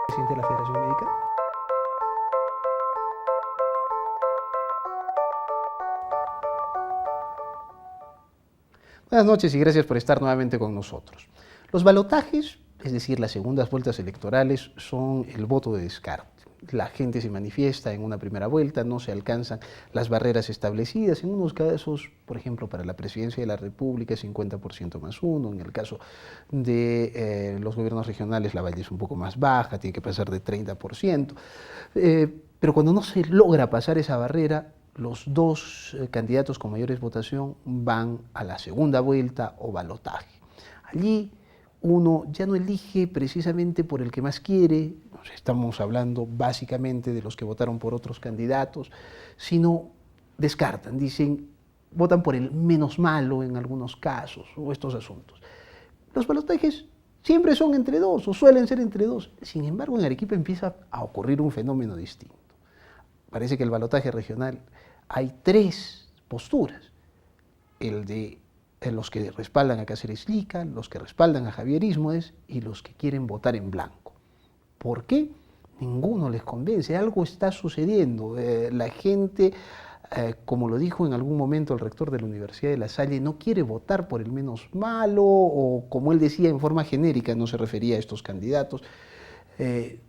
Presidente de la Federación Médica. Buenas noches y gracias por estar nuevamente con nosotros. Los balotajes, es decir, las segundas vueltas electorales, son el voto de descarte. La gente se manifiesta en una primera vuelta, no se alcanzan las barreras establecidas. En unos casos, por ejemplo, para la presidencia de la República, 50% más uno. En el caso de los gobiernos regionales, la valla es un poco más baja, tiene que pasar de 30%. Pero cuando no se logra pasar esa barrera, los dos candidatos con mayores votación van a la segunda vuelta o balotaje. Allí uno ya no elige precisamente por el que más quiere, estamos hablando básicamente de los que votaron por otros candidatos, sino descartan, dicen, votan por el menos malo en algunos casos, o estos asuntos. Los balotajes siempre son entre dos, o suelen ser entre dos. Sin embargo, en Arequipa empieza a ocurrir un fenómeno distinto. Parece que el balotaje regional hay tres posturas: el de los que respaldan a Cáceres Lica, los que respaldan a Javier Ismoes y los que quieren votar en blanco. ¿Por qué? Ninguno les convence, algo está sucediendo. La gente, como lo dijo en algún momento el rector de la Universidad de La Salle, no quiere votar por el menos malo, o como él decía en forma genérica, no se refería a estos candidatos,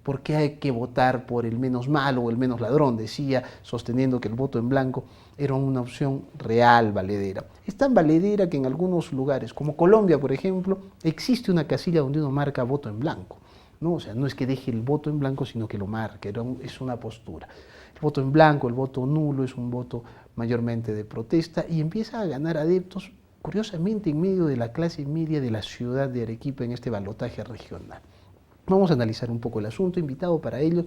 ¿por qué hay que votar por el menos malo o el menos ladrón? Decía, sosteniendo que el voto en blanco era una opción real, valedera. Es tan valedera que en algunos lugares, como Colombia, por ejemplo, existe una casilla donde uno marca voto en blanco, ¿no? O sea, no es que deje el voto en blanco, sino que lo marque, es una postura. El voto en blanco, el voto nulo, es un voto mayormente de protesta y empieza a ganar adeptos, curiosamente, en medio de la clase media de la ciudad de Arequipa en este balotaje regional. Vamos a analizar un poco el asunto, invitado para ello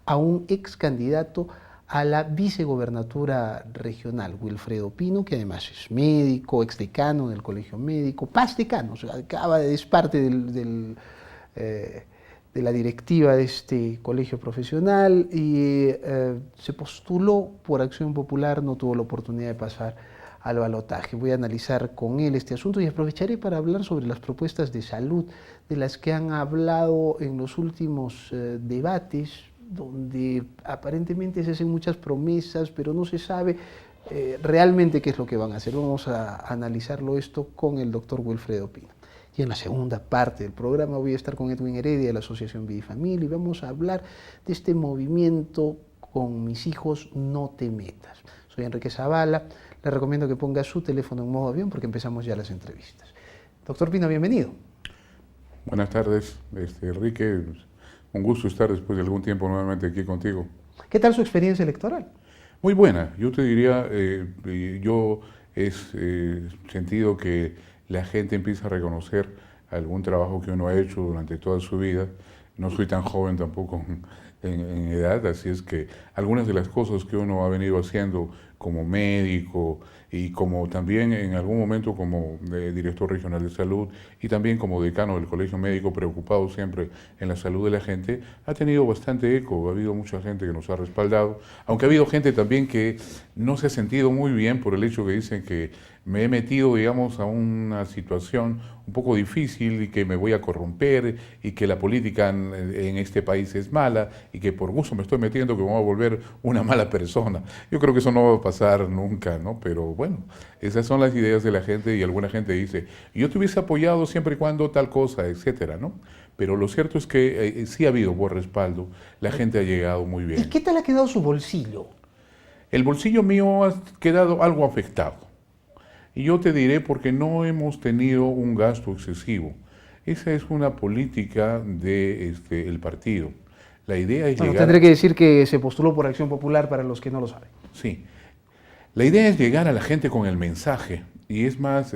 a un ex candidato a la vicegobernatura regional, Wilfredo Pino, que además es médico, ex decano del Colegio Médico, paz decano, o sea, es parte de la directiva de este colegio profesional y se postuló por Acción Popular, no tuvo la oportunidad de pasar al balotaje. Voy a analizar con él este asunto y aprovecharé para hablar sobre las propuestas de salud de las que han hablado en los últimos debates, donde aparentemente se hacen muchas promesas, pero no se sabe realmente qué es lo que van a hacer. Vamos a analizarlo esto con el doctor Wilfredo Pino. Y en la segunda parte del programa voy a estar con Edwin Heredia de la Asociación Vida y Familia y vamos a hablar de este movimiento Con mis hijos no te metas. Soy Enrique Zavala, le recomiendo que ponga su teléfono en modo avión porque empezamos ya las entrevistas. Doctor Pino, bienvenido. Buenas tardes, Enrique. Un gusto estar después de algún tiempo nuevamente aquí contigo. ¿Qué tal su experiencia electoral? Muy buena. Yo te diría, yo he sentido que la gente empieza a reconocer algún trabajo que uno ha hecho durante toda su vida. No soy tan joven tampoco en edad, así es que algunas de las cosas que uno ha venido haciendo como médico y como también en algún momento como director regional de salud y también como decano del Colegio Médico, preocupado siempre en la salud de la gente, ha tenido bastante eco. Ha habido mucha gente que nos ha respaldado, aunque ha habido gente también que no se ha sentido muy bien por el hecho que dicen que me he metido, digamos, a una situación un poco difícil y que me voy a corromper y que la política en este país es mala y que por gusto me estoy metiendo que me voy a volver una mala persona. Yo creo que eso no va a pasar nunca, ¿no? Pero bueno, esas son las ideas de la gente y alguna gente dice, yo te hubiese apoyado siempre y cuando tal cosa, etcétera, ¿no? Pero lo cierto es que sí ha habido buen respaldo, la gente ha llegado muy bien. ¿Y qué tal ha quedado su bolsillo? El bolsillo mío ha quedado algo afectado. Y yo te diré porque no hemos tenido un gasto excesivo. Esa es una política de el partido. La idea es llegar... Tendré que decir que se postuló por Acción Popular para los que no lo saben. Sí. La idea es llegar a la gente con el mensaje. Y es más,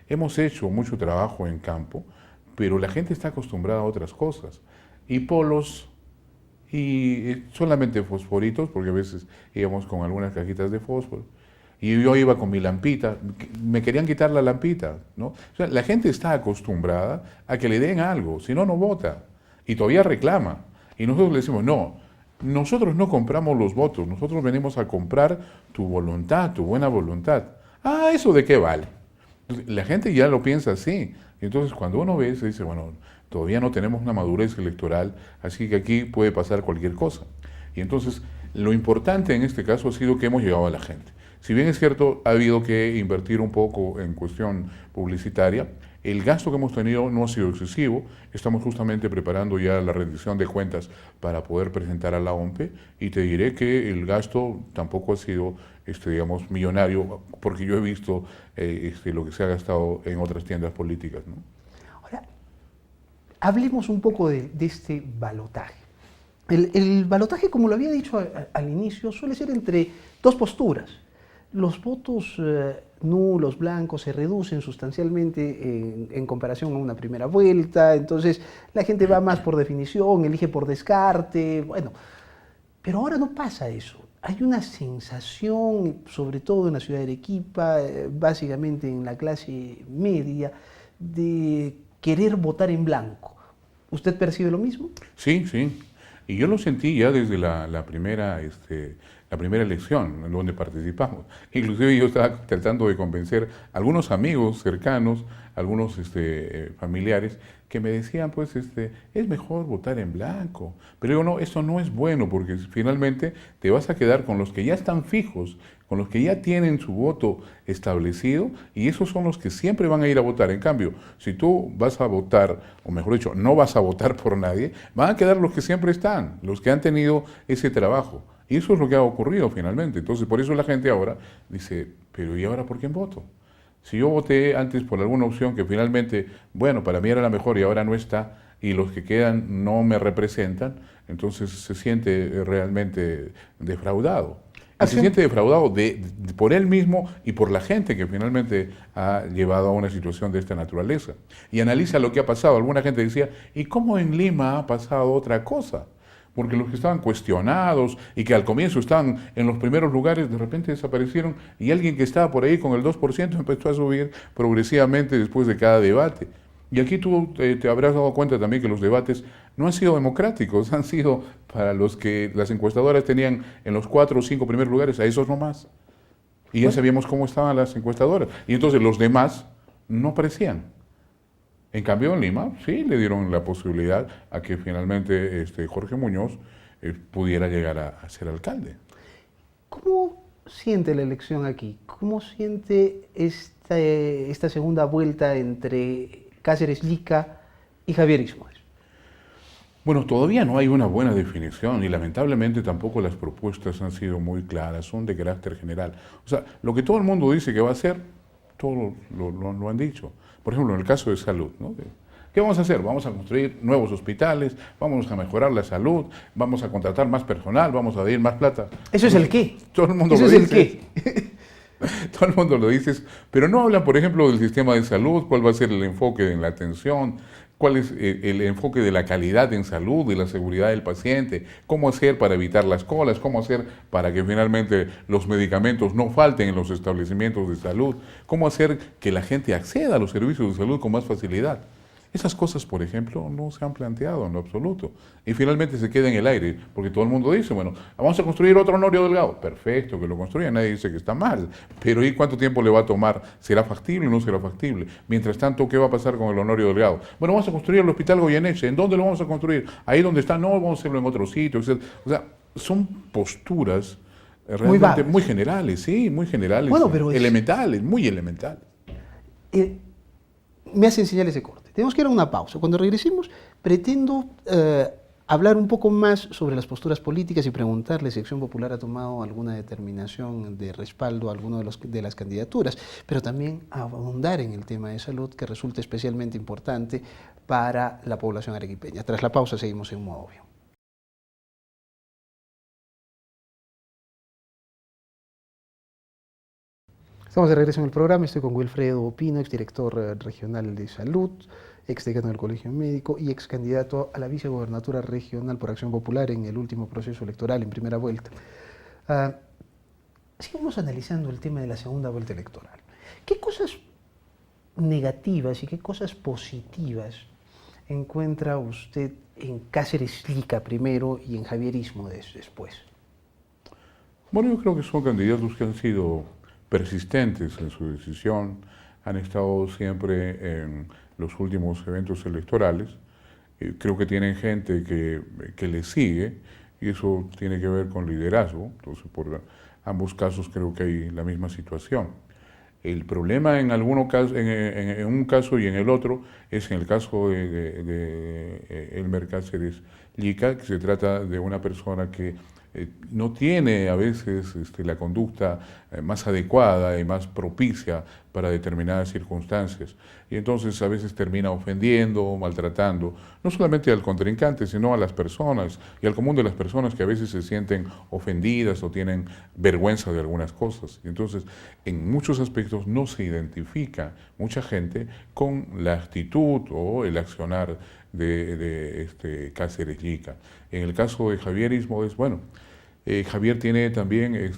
hemos hecho mucho trabajo en campo, pero la gente está acostumbrada a otras cosas. Y polos, y solamente fosforitos, porque a veces íbamos con algunas cajitas de fósforo. Y yo iba con mi lampita, me querían quitar la lampita, ¿no? O sea, la gente está acostumbrada a que le den algo, si no, no vota. Y todavía reclama. Y nosotros le decimos, no, nosotros no compramos los votos, nosotros venimos a comprar tu voluntad, tu buena voluntad. Ah, ¿eso de qué vale? Entonces, la gente ya lo piensa así. Entonces, cuando uno ve, se dice, bueno, todavía no tenemos una madurez electoral, así que aquí puede pasar cualquier cosa. Y entonces, lo importante en este caso ha sido que hemos llegado a la gente. Si bien es cierto, ha habido que invertir un poco en cuestión publicitaria, el gasto que hemos tenido no ha sido excesivo. Estamos justamente preparando ya la rendición de cuentas para poder presentar a la OMPE y te diré que el gasto tampoco ha sido, digamos, millonario, porque yo he visto lo que se ha gastado en otras tiendas políticas, ¿no? Ahora, hablemos un poco de este balotaje. El balotaje, como lo había dicho al inicio, suele ser entre dos posturas. Los votos nulos, blancos, se reducen sustancialmente en comparación a una primera vuelta, entonces la gente va más por definición, elige por descarte, bueno, pero ahora no pasa eso. Hay una sensación, sobre todo en la ciudad de Arequipa, básicamente en la clase media, de querer votar en blanco. ¿Usted percibe lo mismo? Sí, sí. Y yo lo sentí ya desde la primera elección en donde participamos. Inclusive yo estaba tratando de convencer a algunos amigos cercanos, algunos familiares, que me decían, pues, es mejor votar en blanco. Pero yo no, eso no es bueno, porque finalmente te vas a quedar con los que ya están fijos, con los que ya tienen su voto establecido, y esos son los que siempre van a ir a votar. En cambio, si tú vas a votar, o mejor dicho, no vas a votar por nadie, van a quedar los que siempre están, los que han tenido ese trabajo. Y eso es lo que ha ocurrido finalmente. Entonces, por eso la gente ahora dice, pero ¿y ahora por quién voto? Si yo voté antes por alguna opción que finalmente, bueno, para mí era la mejor y ahora no está, y los que quedan no me representan, entonces se siente realmente defraudado. Y se siente defraudado por él mismo y por la gente que finalmente ha llevado a una situación de esta naturaleza. Y analiza lo que ha pasado. Alguna gente decía, ¿y cómo en Lima ha pasado otra cosa? Porque los que estaban cuestionados y que al comienzo estaban en los primeros lugares, de repente desaparecieron y alguien que estaba por ahí con el 2% empezó a subir progresivamente después de cada debate. Y aquí tú te habrás dado cuenta también que los debates no han sido democráticos, han sido para los que las encuestadoras tenían en los 4 o 5 primeros lugares, a esos nomás. Y ya sabíamos cómo estaban las encuestadoras. Y entonces los demás no aparecían. En cambio, en Lima sí le dieron la posibilidad a que finalmente Jorge Muñoz pudiera llegar a ser alcalde. ¿Cómo siente la elección aquí? ¿Cómo siente esta segunda vuelta entre Cáceres Lica y Javier Ismoes? Bueno, todavía no hay una buena definición y lamentablemente tampoco las propuestas han sido muy claras, son de carácter general. O sea, lo que todo el mundo dice que va a hacer, todos lo han dicho. Por ejemplo, en el caso de salud, ¿no? ¿Qué vamos a hacer? Vamos a construir nuevos hospitales, vamos a mejorar la salud, vamos a contratar más personal, vamos a pedir más plata. ¿Eso es el qué? Todo el mundo ¿Eso lo es dice. el qué? Todo el mundo lo dice, pero no hablan, por ejemplo, del sistema de salud, cuál va a ser el enfoque en la atención, cuál es el enfoque de la calidad en salud, de la seguridad del paciente, cómo hacer para evitar las colas, cómo hacer para que finalmente los medicamentos no falten en los establecimientos de salud, cómo hacer que la gente acceda a los servicios de salud con más facilidad. Esas cosas, por ejemplo, no se han planteado en lo absoluto. Y finalmente se queda en el aire, porque todo el mundo dice, bueno, vamos a construir otro Honorio Delgado. Perfecto, que lo construya, nadie dice que está mal. Pero ¿y cuánto tiempo le va a tomar? ¿Será factible o no será factible? Mientras tanto, ¿qué va a pasar con el Honorio Delgado? Bueno, vamos a construir el Hospital Goyeneche. ¿En dónde lo vamos a construir? Ahí donde está, no, vamos a hacerlo en otro sitio, etc. O sea, son posturas realmente muy generales, sí, muy generales, bueno, pero elementales, muy elementales. Me hacen señales de corte. Tenemos que ir a una pausa. Cuando regresemos, pretendo hablar un poco más sobre las posturas políticas y preguntarle si Acción Popular ha tomado alguna determinación de respaldo a alguna de las candidaturas, pero también abundar en el tema de salud, que resulta especialmente importante para la población arequipeña. Tras la pausa seguimos en Modo Avión. Estamos de regreso en el programa, estoy con Wilfredo Opino, exdirector regional de salud, exdecano del Colegio Médico y ex candidato a la vicegobernatura regional por Acción Popular en el último proceso electoral en primera vuelta. Sigamos analizando el tema de la segunda vuelta electoral. ¿Qué cosas negativas y qué cosas positivas encuentra usted en Cáceres Lica primero y en Javier Ismoes después? Bueno, yo creo que son candidatos que han sido persistentes en su decisión, han estado siempre en los últimos eventos electorales. Creo que tienen gente que les sigue y eso tiene que ver con liderazgo. Entonces, por ambos casos creo que hay la misma situación. El problema en algunos casos, en un caso y en el otro, es en el caso de Elmer Cáceres Llica, que se trata de una persona que no tiene a veces la conducta más adecuada y más propicia para determinadas circunstancias. Y entonces a veces termina ofendiendo o maltratando, no solamente al contrincante, sino a las personas y al común de las personas que a veces se sienten ofendidas o tienen vergüenza de algunas cosas. Y entonces, en muchos aspectos no se identifica mucha gente con la actitud o el accionar de Cáceres Llica. En el caso de Javier Ismodes, bueno, Javier tiene también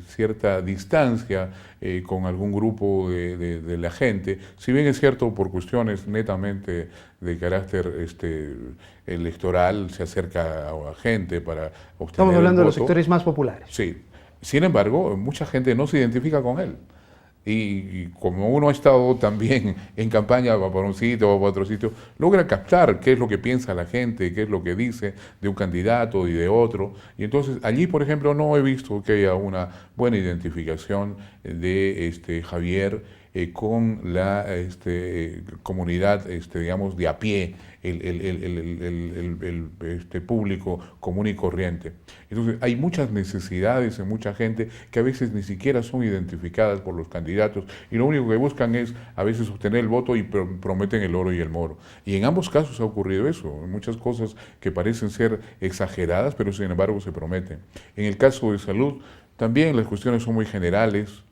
cierta distancia con algún grupo de la gente, si bien es cierto por cuestiones netamente de carácter electoral, se acerca a gente para obtener Estamos hablando el de los voto. sectores más populares. Sí, sin embargo, mucha gente no se identifica con él. Y como uno ha estado también en campaña, va para un sitio, va para otro sitio, logra captar qué es lo que piensa la gente, qué es lo que dice de un candidato y de otro. Y entonces allí, por ejemplo, no he visto que haya una buena identificación de Javier con la comunidad, digamos, de a pie, el público común y corriente. Entonces, hay muchas necesidades en mucha gente que a veces ni siquiera son identificadas por los candidatos y lo único que buscan es a veces obtener el voto y prometen el oro y el moro. Y en ambos casos ha ocurrido eso, muchas cosas que parecen ser exageradas, pero sin embargo se prometen. En el caso de salud, también las cuestiones son muy generales.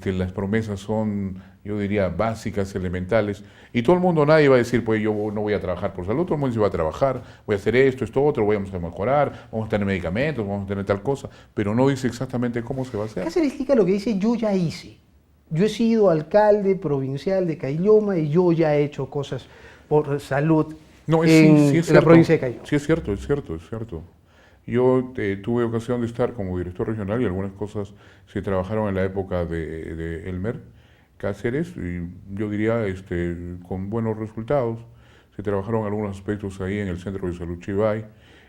Las promesas son, yo diría, básicas, elementales, y todo el mundo, nadie va a decir, pues yo no voy a trabajar por salud, todo el mundo dice, va a trabajar, voy a hacer esto, otro, vamos a mejorar, vamos a tener medicamentos, vamos a tener tal cosa, pero no dice exactamente cómo se va a hacer. Cáceres Llica lo que dice, yo ya hice. Yo he sido alcalde provincial de Caylloma y yo ya he hecho cosas por salud No, en sí es la cierto, provincia de Caylloma. sí es cierto, es cierto, es cierto. Yo tuve ocasión de estar como director regional y algunas cosas se trabajaron en la época de Elmer Cáceres y yo diría con buenos resultados. Se trabajaron algunos aspectos ahí en el Centro de Salud Chivay,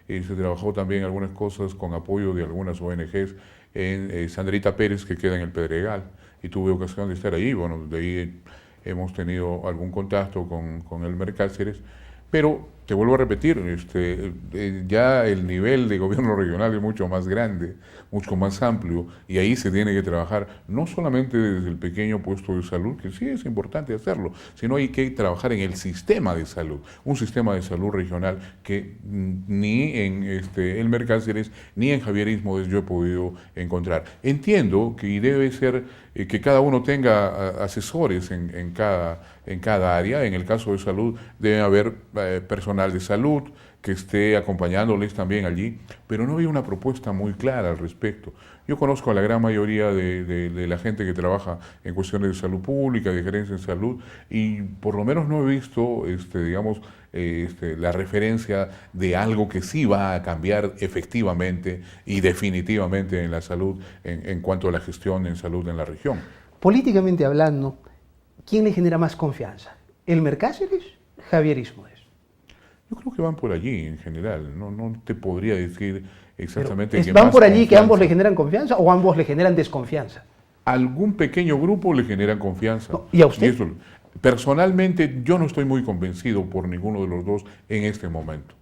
se trabajó también algunas cosas con apoyo de algunas ONGs en Sandrita Pérez, que queda en el Pedregal, y tuve ocasión de estar ahí. Bueno, de ahí hemos tenido algún contacto con Elmer Cáceres, pero te vuelvo a repetir, ya el nivel de gobierno regional es mucho más grande, mucho más amplio, y ahí se tiene que trabajar no solamente desde el pequeño puesto de salud, que sí es importante hacerlo, sino hay que trabajar en el sistema de salud, un sistema de salud regional que ni en Elmer Cáceres ni en Javier Ismodes yo he podido encontrar. Entiendo que debe ser que cada uno tenga asesores en cada área. En el caso de salud debe haber personal de salud que esté acompañándoles también allí, pero no había una propuesta muy clara al respecto. Yo conozco a la gran mayoría de la gente que trabaja en cuestiones de salud pública, de gerencia en salud, y por lo menos no he visto, digamos, la referencia de algo que sí va a cambiar efectivamente y definitivamente en la salud en cuanto a la gestión en salud en la región. Políticamente hablando, ¿quién le genera más confianza? ¿Elmer Cáceres? ¿Javier Ismodes? Yo creo que van por allí en general, no te podría decir exactamente Pero, que ¿van más por allí confianza. que ambos le generan confianza o ambos le generan desconfianza? Algún pequeño grupo le generan confianza. No, ¿y a usted? eso, personalmente, yo no estoy muy convencido por ninguno de los dos en este momento.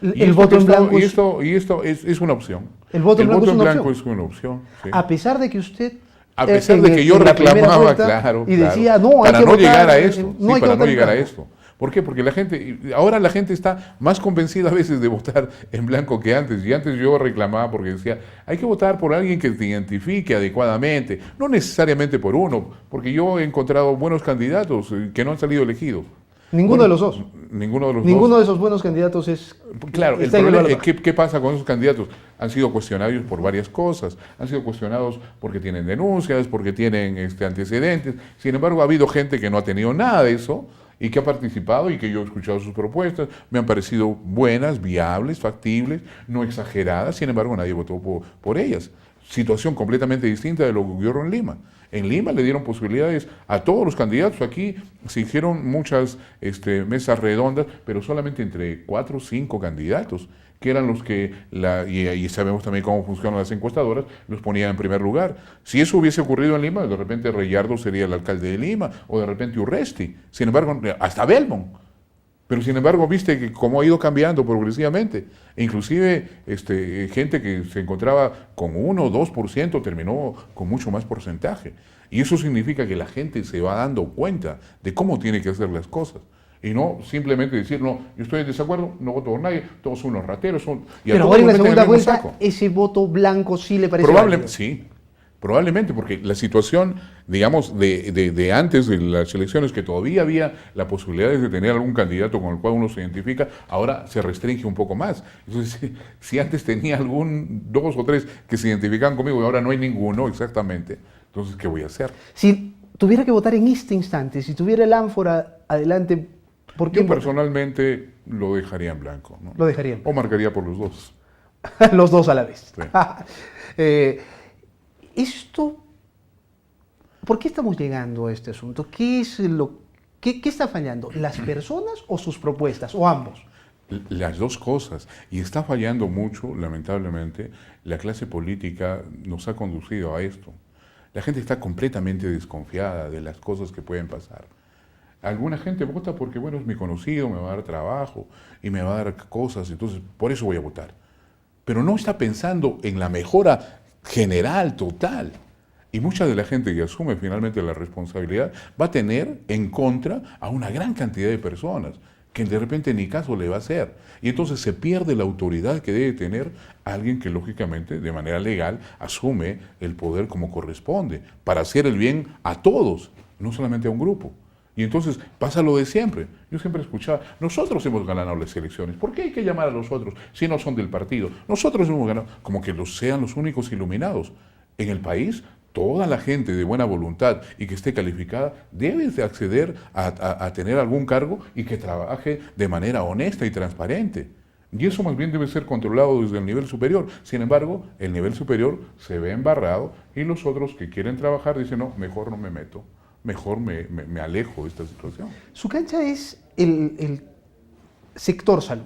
El voto en blanco y esto es una opción. El voto en blanco es una opción. Sí. A pesar de que usted... A pesar de que yo reclamaba, claro, y decía, no, para hay que no llegar votar, a esto, no hay que para no votar en llegar a blanco. esto. ¿Por qué? Porque ahora la gente está más convencida a veces de votar en blanco que antes. Y antes yo reclamaba porque decía, hay que votar por alguien que te identifique adecuadamente, no necesariamente por uno, porque yo he encontrado buenos candidatos que no han salido elegidos. Ninguno de los dos. Ninguno de los Ninguno dos. de esos buenos candidatos es... Claro, el está en problema es balotaje. ¿qué pasa con esos candidatos? Han sido cuestionados por varias cosas, han sido cuestionados porque tienen denuncias, porque tienen antecedentes. Sin embargo, ha habido gente que no ha tenido nada de eso y que ha participado y que yo he escuchado sus propuestas, me han parecido buenas, viables, factibles, no exageradas, sin embargo nadie votó por ellas. situación completamente distinta de lo que ocurrió en Lima. En Lima le dieron posibilidades a todos los candidatos. Aquí se hicieron muchas mesas redondas, pero solamente entre 4 o 5 candidatos, que eran los que, y sabemos también cómo funcionan las encuestadoras, los ponían en primer lugar. Si eso hubiese ocurrido en Lima, de repente Reyardo sería el alcalde de Lima, o de repente Urresti. Sin embargo, hasta Belmont. Pero sin embargo, viste que cómo ha ido cambiando progresivamente. E inclusive gente que se encontraba con 1 o 2% terminó con mucho más porcentaje. Y eso significa que la gente se va dando cuenta de cómo tiene que hacer las cosas. Y no simplemente decir, no, yo estoy en desacuerdo, no voto por nadie, todos son unos rateros. Pero ahora en la segunda vuelta, ese voto blanco sí le parece probablemente, válido. sí. Probablemente, porque la situación, digamos, de antes de las elecciones, que todavía había la posibilidad de tener algún candidato con el cual uno se identifica, ahora se restringe un poco más. Entonces, si antes tenía 2 o 3 que se identificaban conmigo y ahora no hay ninguno exactamente, entonces, ¿qué voy a hacer? Si tuviera que votar en este instante, si tuviera el ánfora adelante, ¿por qué? Yo personalmente lo dejaría en blanco, ¿no? Lo dejaría en O blanco. marcaría por los dos. Los dos a la vez. Sí. Esto, ¿por qué estamos llegando a este asunto? ¿Qué es qué está fallando? ¿Las personas o sus propuestas? ¿O ambos? Las dos cosas. Y está fallando mucho, lamentablemente. La clase política nos ha conducido a esto. La gente está completamente desconfiada de las cosas que pueden pasar. Alguna gente vota porque, bueno, es mi conocido, me va a dar trabajo y me va a dar cosas, entonces por eso voy a votar. Pero no está pensando en la mejora general, total. Y mucha de la gente que asume finalmente la responsabilidad va a tener en contra a una gran cantidad de personas que de repente ni caso le va a hacer. Y entonces se pierde la autoridad que debe tener alguien que lógicamente de manera legal asume el poder como corresponde para hacer el bien a todos, no solamente a un grupo. Y entonces pasa lo de siempre. Yo siempre escuchaba, nosotros hemos ganado las elecciones. ¿Por qué hay que llamar a los otros si no son del partido? Nosotros hemos ganado, como que sean los únicos iluminados. En el país, toda la gente de buena voluntad y que esté calificada debe de acceder a tener algún cargo y que trabaje de manera honesta y transparente. Y eso más bien debe ser controlado desde el nivel superior. Sin embargo, el nivel superior se ve embarrado y los otros que quieren trabajar dicen, no, mejor no me meto. Mejor me alejo de esta situación. Su cancha es el sector salud.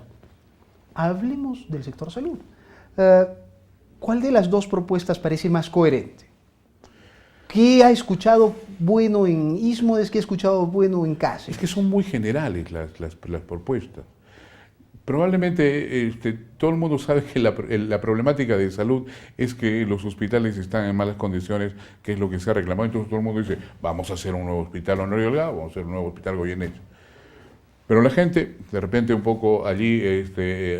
Hablemos del sector salud. ¿Cuál de las dos propuestas parece más coherente? ¿Qué ha escuchado bueno en Ismodes? ¿Qué ha escuchado bueno en Cáceres? Es que son muy generales las propuestas. Probablemente todo el mundo sabe que la problemática de salud es que los hospitales están en malas condiciones, que es lo que se ha reclamado. Entonces todo el mundo dice, vamos a hacer un nuevo hospital Honorio Delgado, vamos a hacer un nuevo hospital Goyeneche. Pero la gente, de repente un poco allí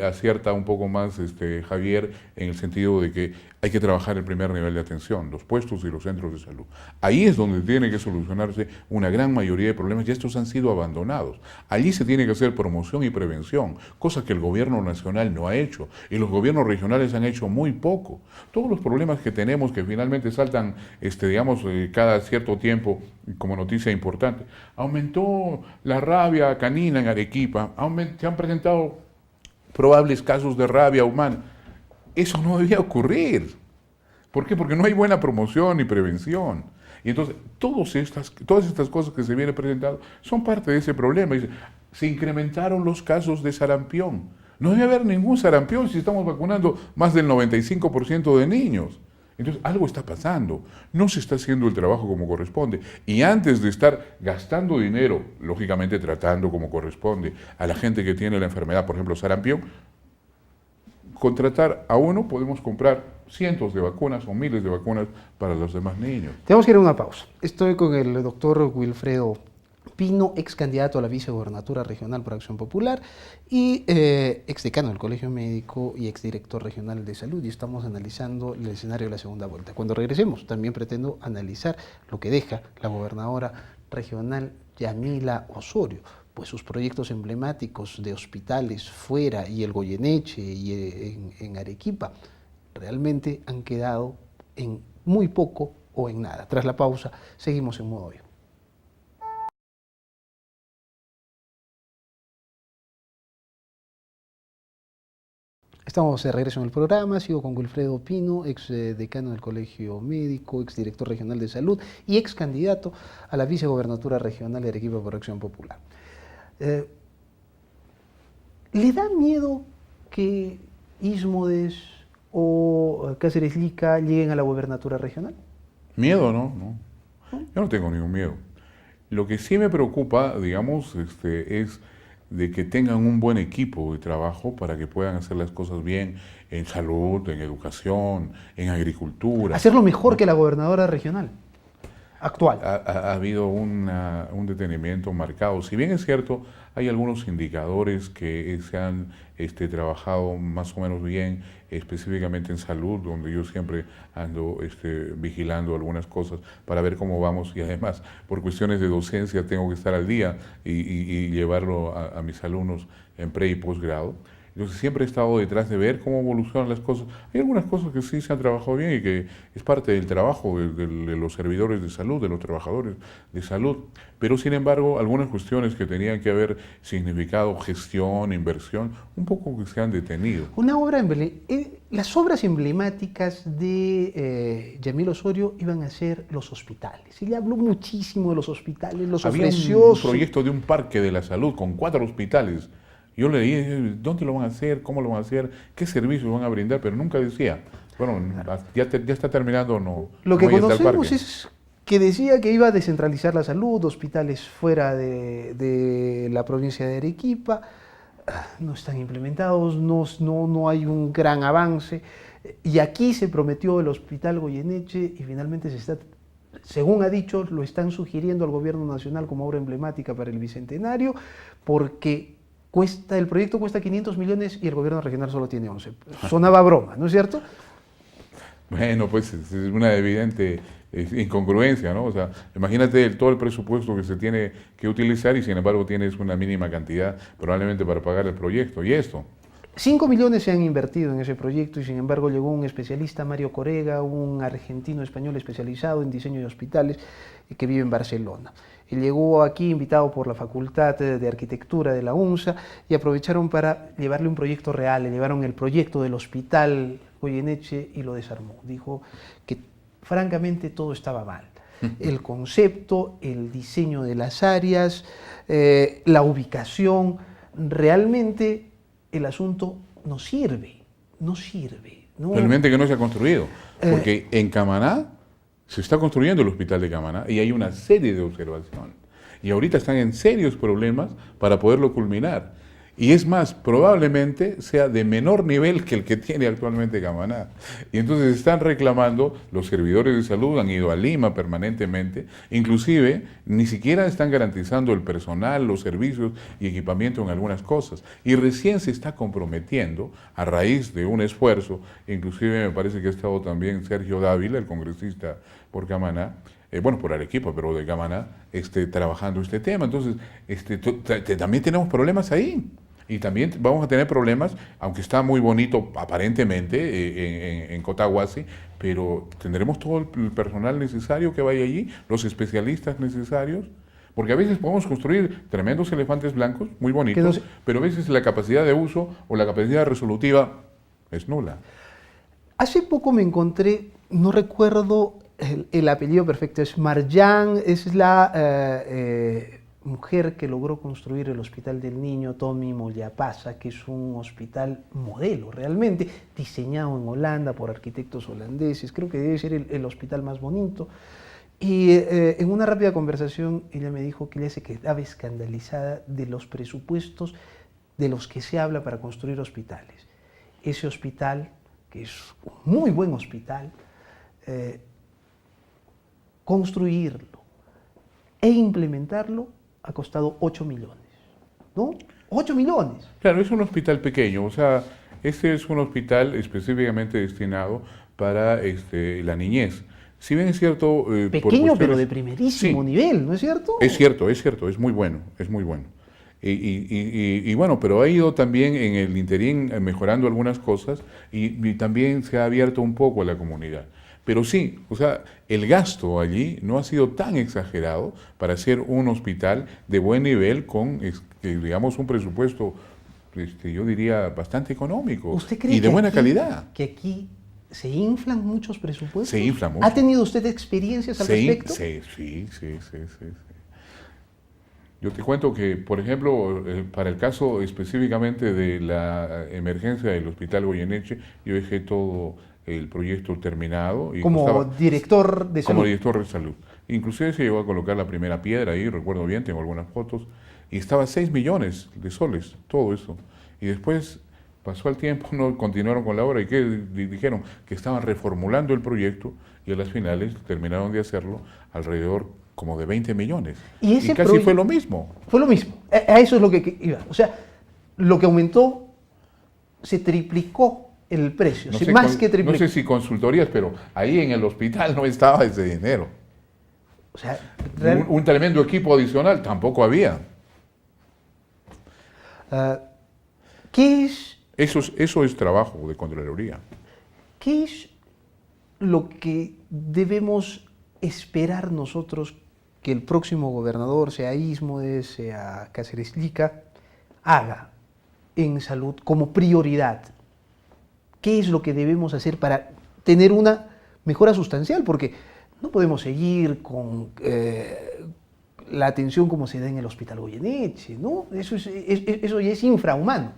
acierta un poco más Javier en el sentido de que hay que trabajar el primer nivel de atención, los puestos y los centros de salud. Ahí es donde tiene que solucionarse una gran mayoría de problemas y estos han sido abandonados. Allí se tiene que hacer promoción y prevención, cosa que el gobierno nacional no ha hecho y los gobiernos regionales han hecho muy poco. Todos los problemas que tenemos que finalmente saltan, cada cierto tiempo como noticia importante. Aumentó la rabia canina en Arequipa, se han presentado probables casos de rabia humana. Eso no debía ocurrir. ¿Por qué? Porque no hay buena promoción y prevención. Y entonces, todas estas cosas que se vienen presentando son parte de ese problema. Se incrementaron los casos de sarampión. No debe haber ningún sarampión si estamos vacunando más del 95% de niños. Entonces, algo está pasando. No se está haciendo el trabajo como corresponde. Y antes de estar gastando dinero, lógicamente tratando como corresponde a la gente que tiene la enfermedad, por ejemplo, sarampión, contratar a uno, podemos comprar cientos de vacunas o miles de vacunas para los demás niños. Tenemos que ir a una pausa. Estoy con el doctor Wilfredo Pino, ex candidato a la vicegobernatura regional por Acción Popular y ex decano del Colegio Médico y ex director regional de salud, y estamos analizando el escenario de la segunda vuelta. Cuando regresemos, también pretendo analizar lo que deja la gobernadora regional Yamila Osorio, pues sus proyectos emblemáticos de hospitales fuera y el Goyeneche y en Arequipa realmente han quedado en muy poco o en nada. Tras la pausa, seguimos en Modo Vivo. Estamos de regreso en el programa, sigo con Wilfredo Pino, ex decano del Colegio Médico, ex director regional de salud y ex candidato a la vicegobernatura regional de Arequipa por Acción Popular. ¿Le da miedo que Ismodes o Cáceres Lica lleguen a la gobernatura regional? Miedo, no. Yo no tengo ningún miedo. Lo que sí me preocupa, digamos, es de que tengan un buen equipo de trabajo para que puedan hacer las cosas bien en salud, en educación, en agricultura. Hacerlo mejor que la gobernadora regional actual. Ha habido un detenimiento marcado. Si bien es cierto, hay algunos indicadores que se han trabajado más o menos bien, específicamente en salud, donde yo siempre ando vigilando algunas cosas para ver cómo vamos, y además por cuestiones de docencia tengo que estar al día y llevarlo a mis alumnos en pre y posgrado. Entonces siempre he estado detrás de ver cómo evolucionan las cosas. Hay algunas cosas que sí se han trabajado bien y que es parte del trabajo de los servidores de salud, de los trabajadores de salud. Pero sin embargo, algunas cuestiones que tenían que haber significado gestión, inversión, un poco que se han detenido. Las obras emblemáticas de Yamil Osorio iban a ser los hospitales. Ella habló muchísimo de los hospitales, los ofreció. Había un proyecto de un parque de la salud con 4 hospitales. Yo le dije, ¿dónde lo van a hacer? ¿Cómo lo van a hacer? ¿Qué servicios van a brindar? Pero nunca decía, bueno, ya está terminando, no. Lo que conocemos es que decía que iba a descentralizar la salud, hospitales fuera de la provincia de Arequipa. No están implementados, no hay un gran avance. Y aquí se prometió el Hospital Goyeneche y finalmente según ha dicho, lo están sugiriendo al gobierno nacional como obra emblemática para el Bicentenario, porque el proyecto cuesta 500 millones y el gobierno regional solo tiene 11. Sonaba broma, ¿no es cierto? Bueno, pues es una evidente incongruencia, ¿no? O sea, imagínate todo el presupuesto que se tiene que utilizar y sin embargo tienes una mínima cantidad probablemente para pagar el proyecto. ¿Y esto? 5 millones se han invertido en ese proyecto y sin embargo llegó un especialista, Mario Corega, un argentino español especializado en diseño de hospitales que vive en Barcelona. Él llegó aquí invitado por la Facultad de Arquitectura de la UNSA y aprovecharon para llevarle un proyecto real, le llevaron el proyecto del Hospital Goyeneche y lo desarmó. Dijo que francamente todo estaba mal. El concepto, el diseño de las áreas, la ubicación, realmente el asunto no sirve. ¿No? Realmente que no se ha construido, porque en Camaná se está construyendo el hospital de Camaná y hay una serie de observaciones. Y ahorita están en serios problemas para poderlo culminar. Y es más, probablemente sea de menor nivel que el que tiene actualmente Camaná. Y entonces están reclamando, los servidores de salud han ido a Lima permanentemente, inclusive ni siquiera están garantizando el personal, los servicios y equipamiento en algunas cosas. Y recién se está comprometiendo, a raíz de un esfuerzo, inclusive me parece que ha estado también Sergio Dávila, el congresista por Camaná, por Arequipa, pero de Camaná, trabajando este tema. Entonces, también tenemos problemas ahí. Y también vamos a tener problemas, aunque está muy bonito aparentemente en Cotahuasi, pero tendremos todo el personal necesario que vaya allí, los especialistas necesarios, porque a veces podemos construir tremendos elefantes blancos, muy bonitos, pero a veces la capacidad de uso o la capacidad resolutiva es nula. Hace poco me encontré, no recuerdo el apellido perfecto, es Marjan, es la mujer que logró construir el Hospital del Niño Tommy Mollapasa, que es un hospital modelo realmente, diseñado en Holanda por arquitectos holandeses, creo que debe ser el hospital más bonito. Y en una rápida conversación ella me dijo que ella se quedaba escandalizada de los presupuestos de los que se habla para construir hospitales. Ese hospital, que es un muy buen hospital, construirlo e implementarlo ha costado 8 millones, ¿no? 8 millones. Claro, es un hospital pequeño, o sea, este es un hospital específicamente destinado para la niñez. Si bien es cierto... pequeño, pero de primerísimo nivel, ¿no es cierto? Es cierto, es muy bueno, es muy bueno. Y bueno, pero ha ido también en el interín mejorando algunas cosas y también se ha abierto un poco a la comunidad. Pero sí, o sea, el gasto allí no ha sido tan exagerado para hacer un hospital de buen nivel con, digamos, un presupuesto yo diría, bastante económicos ¿Usted cree y de que buena aquí, calidad. que aquí se inflan muchos presupuestos? Se inflan mucho. ¿Ha tenido usted experiencias al respecto? Sí, sí, sí, sí, sí. Yo te cuento que, por ejemplo, para el caso específicamente de la emergencia del Hospital Goyeneche, yo dejé todo el proyecto terminado y Como director de como salud. director de salud. Inclusive se llegó a colocar la primera piedra ahí, recuerdo bien, tengo algunas fotos, y estaba 6 millones de soles, todo eso. Y después pasó el tiempo, no continuaron con la obra y que dijeron que estaban reformulando el proyecto y a las finales terminaron de hacerlo alrededor como de 20 millones. Y casi fue lo mismo. Fue lo mismo. A eso es lo que iba. O sea, lo que aumentó se triplicó el precio, No sé, más que triplicó. no sé si consultorías, pero ahí en el hospital no estaba ese dinero. O sea, Un tremendo equipo adicional tampoco había. ¿Qué Eso es trabajo de Contraloría. ¿Qué es lo que debemos esperar nosotros que el próximo gobernador, sea Ismodes, sea Cáceres Lica, haga en salud como prioridad? ¿Qué es lo que debemos hacer para tener una mejora sustancial? Porque no podemos seguir con la atención como se da en el Hospital Goyeneche, ¿no? Eso ya es infrahumano.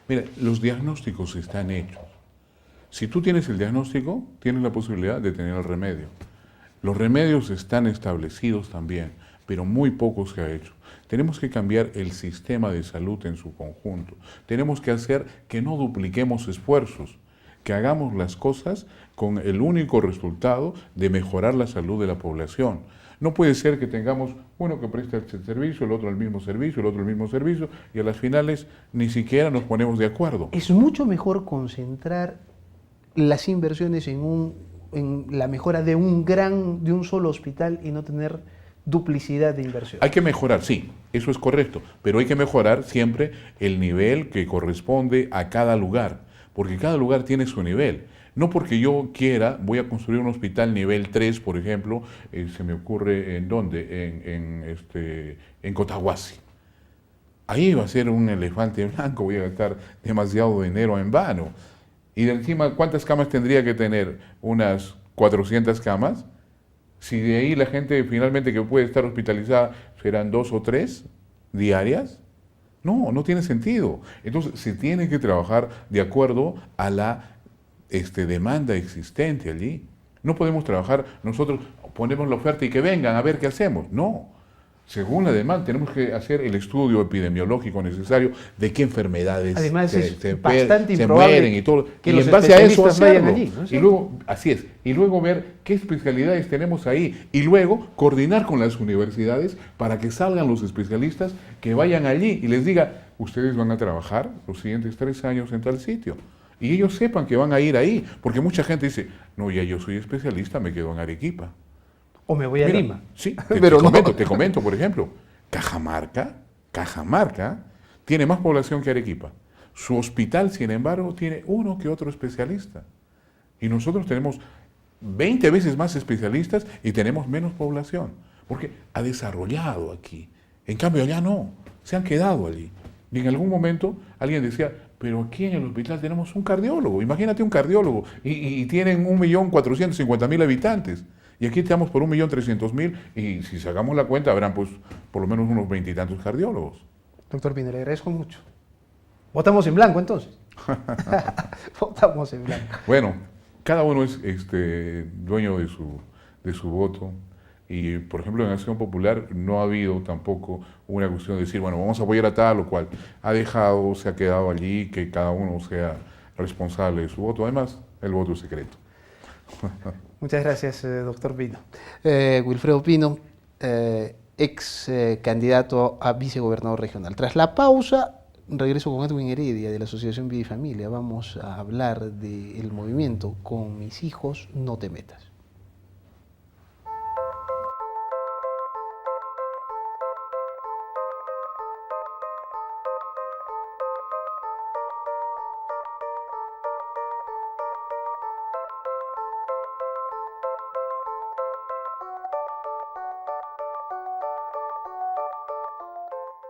Mira, los diagnósticos están hechos. Si tú tienes el diagnóstico, tienes la posibilidad de tener el remedio. Los remedios están establecidos también, pero muy poco se ha hecho. Tenemos que cambiar el sistema de salud en su conjunto. Tenemos que hacer que no dupliquemos esfuerzos, que hagamos las cosas con el único resultado de mejorar la salud de la población. No puede ser que tengamos uno que presta el servicio, el otro el mismo servicio, el otro el mismo servicio, y a las finales ni siquiera nos ponemos de acuerdo. Es mucho mejor concentrar las inversiones en la mejora de un solo hospital y no tener duplicidad de inversión. Hay que mejorar, sí, eso es correcto, pero hay que mejorar siempre el nivel que corresponde a cada lugar, porque cada lugar tiene su nivel. No porque yo quiera, voy a construir un hospital nivel 3, por ejemplo, se me ocurre en dónde, en Cotahuasi. Ahí va a ser un elefante blanco, voy a gastar demasiado dinero en vano. Y de encima, ¿cuántas camas tendría que tener? Unas 400 camas. Si de ahí la gente finalmente que puede estar hospitalizada serán 2 o 3 diarias, no, no tiene sentido. Entonces se tiene que trabajar de acuerdo a la demanda existente allí. No podemos trabajar, nosotros ponemos la oferta y que vengan a ver qué hacemos. No. Según la demanda, tenemos que hacer el estudio epidemiológico necesario de qué enfermedades Además, se bastante mueren y todo. que y los en base a eso vayan hacerlo. allí, ¿no? Y luego, así es, y luego ver qué especialidades tenemos ahí. Y luego coordinar con las universidades para que salgan los especialistas que vayan allí y les diga, ustedes van a trabajar los siguientes 3 años en tal sitio. Y ellos sepan que van a ir ahí. Porque mucha gente dice, no, ya yo soy especialista, me quedo en Arequipa. O me voy a Lima. Sí, Pero te comento, por ejemplo, Cajamarca tiene más población que Arequipa. Su hospital, sin embargo, tiene uno que otro especialista. Y nosotros tenemos 20 veces más especialistas y tenemos menos población. Porque ha desarrollado aquí. En cambio, allá no. Se han quedado allí. Y en algún momento alguien decía, pero aquí en el hospital tenemos un cardiólogo. Imagínate un cardiólogo. Y tienen 1.450.000 habitantes. Y aquí estamos por 1.300.000 y si sacamos la cuenta habrán pues por lo menos unos 20 y tantos cardiólogos. Doctor Pino, le agradezco mucho. Votamos en blanco entonces. Votamos en blanco. Bueno, cada uno es dueño de su voto y por ejemplo en Acción Popular no ha habido tampoco una cuestión de decir, bueno, vamos a apoyar a tal o cual. Se ha quedado allí, que cada uno sea responsable de su voto. Además, el voto es secreto. Muchas gracias, doctor Pino. Wilfredo Pino, ex candidato a vicegobernador regional. Tras la pausa, regreso con Edwin Heredia de la Asociación Vida y Familia. Vamos a hablar del movimiento Con mis hijos no te metas.